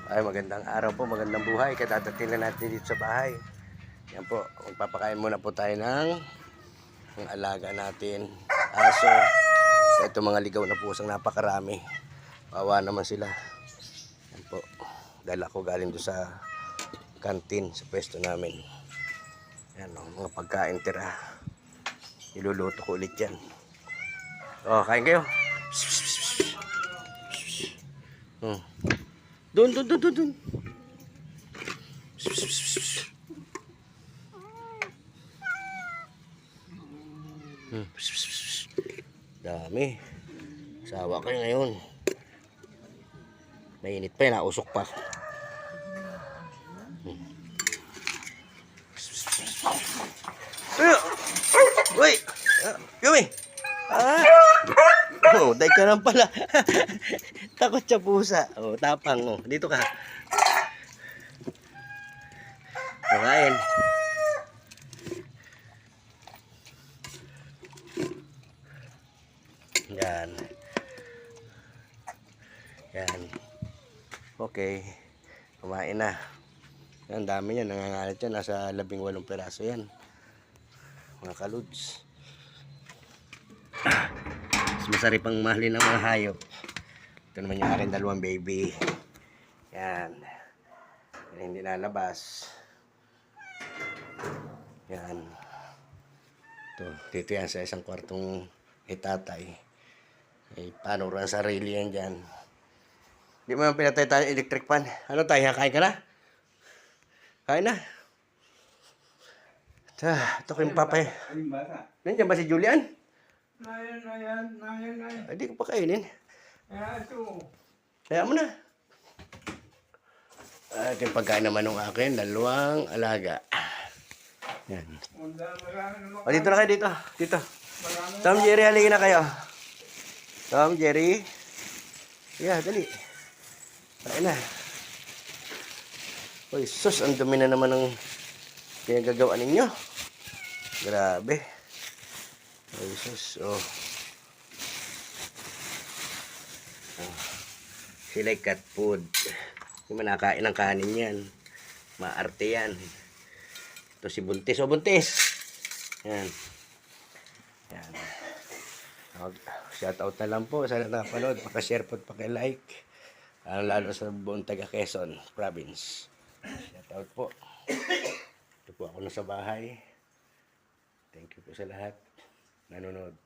Ay, magandang araw po, magandang buhay. Kadadating na natin dito sa bahay. Yan po, magpapakain muna po tayo ng alaga natin. Aso. Ito mga ligaw na pusang napakarami. Bawa naman sila. Yan po. Dala ko galing doon sa kantin, sa pwesto namin. Yan o, mga pagkain tira. Iluluto ko ulit yan. O, kain kayo. Doon. Dami. Sawa kayo ngayon. Mainit pa, nausok pa. Uy! Yumi! Oh, day ka lang pala. Takot siya pusa. Oh, tapang mo. Dito ka. Kain. Yan. Yan. Okay. Kumain na. Yan, dami yan. Nangangalit yan. Nasa 18 peraso yan. Mga kaluds. Masarap pang mahalin ng mga hayop. Ito naman yung aking dalawang baby. Yan. Yan, hindi lalabas. Yan. Dito yan sa isang kwartong itatay. Paano rin sarili yan dyan. Hindi mo pinatay tayo electric fan. Ano tayo? Kain ka na? Kain na? Ito ko yung papay. Nandiyan ba si Julian? Nayan. Hindi ko pa kainin. Ito. Kaya mo na. At yung pagkain naman ng akin, dalawang alaga. Yan. O, dito na kayo dito. Dito. Tom, Jerry, halika na kayo. Tom, Jerry. Yeah, dali. Kain na. Uy, sus, ang dumi na naman ng pinagagawa ninyo. Grabe. Uy, sus, oh. Sila cat food. Hindi man nakain ng kanin yan. Maarte yan. Ito si Buntis. O, Buntis! Yan. Yan. Shout out na lang po sa nakapanood. Paka-share po at paka-like. Lalo sa buong taga Quezon Province. Shout out po. Ito po ako na sa bahay. Thank you po sa lahat nanonood.